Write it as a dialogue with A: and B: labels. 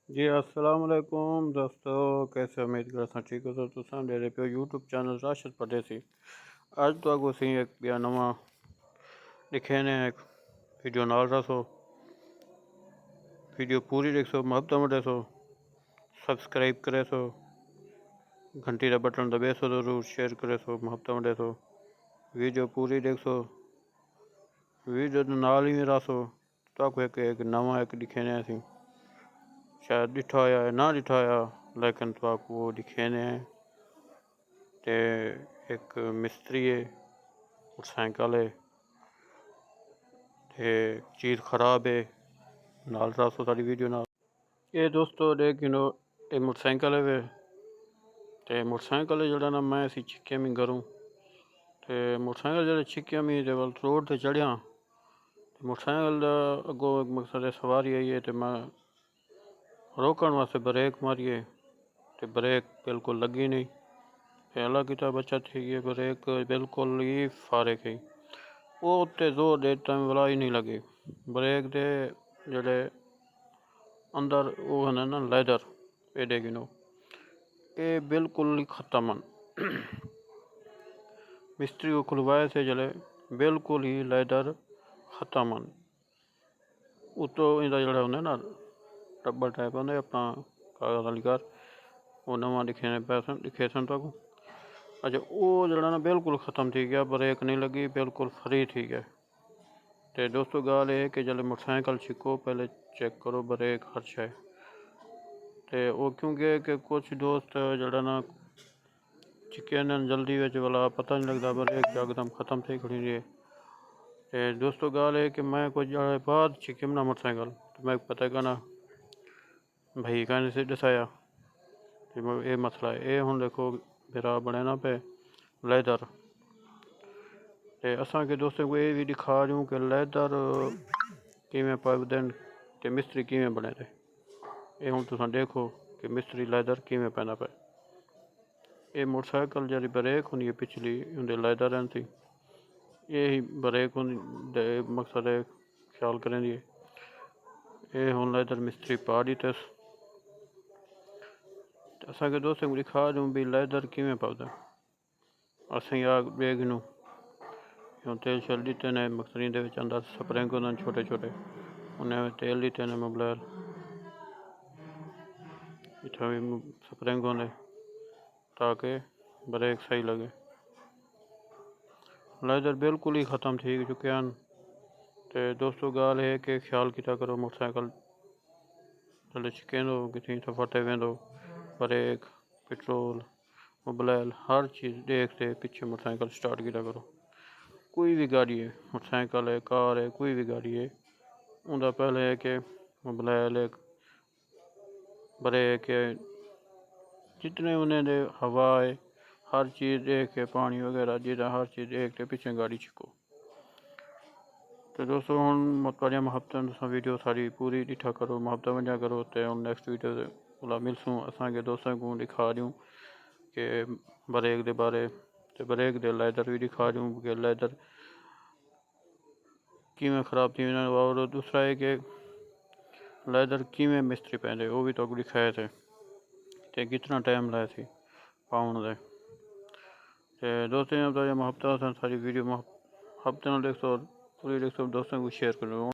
A: जी अस्सलाम वालेकुम दोस्तों, कैसे उम्मीद करता ठीक हो। तो तुसां मेरे पे यूट्यूब चैनल राशिद परदेसी अज तो अगो सी एक बिया नवा दिखे ने एक वीडियो नाल रसो। वीडियो पूरी देखो, मोहब्बत में देखो, सब्सक्राइब करे सो, घंटी का बटन दबे सो, जरूर शेयर करे सो, मोहब्बत में देखो, वीडियो पूरी देखो, वीडियो नाल ही रसो। तो एक नवा एक दिखे ने सी शायद दिठा या ना दिठा या, लेकिन तो आपको वो दिखे ने ते एक मिस्त्री है, मोटरसाइकिल है ते चीज़ खराब है नाल रासो सारी वीडियो नाल। ये दोस्तों देख ये मोटरसाइकिल है वे ते मोटरसाइकिल जड़ा ना मैं इसी छिक्के में करूँ ते मोटरसाइकिल जड़े छिक्के में रोड ते चढ़िया मोटरसाइकिल अगो एक मकसद सवारी आई है ते मैं रोकण वास्ते ब्रेक मारिए ते ब्रेक बिल्कुल लगी नहीं। पहला किता बच्चा थी गई, ब्रेक बिल्कुल ही फारे गई, वो उत्ते जोर देता वाला ही नहीं लगी। ब्रेक दे जड़े अंदर वो है ना लैदर एडे गिनो ये बिल्कुल ही खत्म मिस्त्री को खुलवाए से जले बिल्कुल ही लैदर खत्म। उतो इंदा जड़ा होंगे ना रबर टाइप होंगे अपना कागज वाली कार, वो नवा दिखे सन तक। अच्छा वो जड़ा ना बिल्कुल खत्म थी गया, ब्रेक नहीं लगी, बिल्कुल फ्री थी गया। तो दोस्तों गाल है कि जल्द मोटरसाइकिल छिको पहले चेक करो ब्रेक हर शे। तो वो क्योंकि कि कुछ दोस्त जड़ा ना छिके ने जल्दी विच वाला पता नहीं लगता, ब्रेक एकदम खत्म थी खड़ी रही। तो दोस्तों गाल है कि मैं कुछ बाद छिके ना मोटरसाइकिल तो मैं पता करना भाई कहने से दसाया ये मसला है। ये हूँ देखो मेरा बने ना पे लैदर ते असा के दोस्तों को ये भी दिखा दूँ कि लैदर किमें पाते ते मिस्त्री किमें बने थे। ये हूँ तुम देखो कि मिस्त्री लैदर किमें पैना पे। ये मोटरसाइकिल जरी ब्रेक होंगी पिछली उनके लैदर थी, यही ब्रेक होंगे मकसद है ख्याल करें दिए। ये हूँ लैदर मिस्त्री पा दी थे असा के दोस्तों को दिखा दूँ भी लैदर किमें पाता। असें आ बेग नू तेल शल दिते ने मकसरी दे अंदर स्प्रिंग होंगे छोटे छोटे, उन्हें तेल दिते ने मोबाइल इतना भी स्प्रिंग होंगे ताकि ब्रेक सही लगे। लैदर बिल्कुल ही ख़त्म थी चुके हैं। तो दोस्तों गाल है कि ख्याल किया करो मोटरसाइकिल जल्द छिकेंदो कितनी तो फटे वेंदो, ब्रेक पेट्रोल मोबाइल हर चीज़ देखते पीछे मोटरसाइकिल स्टार्ट किया करो। कोई भी गाड़ी है, मोटरसाइकिल है, कार है, कोई भी गाड़ी है, उनका पहले है कि मोबाइल है, ब्रेक है, जितने उन्हें दे हवा है हर चीज़ देख के पानी वगैरह जिदा हर चीज़ देख के पीछे गाड़ी छिको। तो दोस्तों हम मतलब मोहब्बत वीडियो सारी पूरी दिखा करो, मोहब्बत वजह करो। तो हम नेक्स्ट वीडियो वाला मिलसूँ असा के दोस्तों को दिखा दूँ कि ब्रेक के बारे तो ब्रेक दे लैदर भी दिखा दूँ कि लैदर किमें खराब थी। और दूसरा है कि लैदर किमें मिस्त्री पैंदे वो भी तो दिखाए थे ते कितना टाइम लाया थी पाउन दे। ते दोस्तों मोहब्बत सारी वीडियो मोहब्बत देख सो पूरी देख सो दोस्तों को शेयर करो।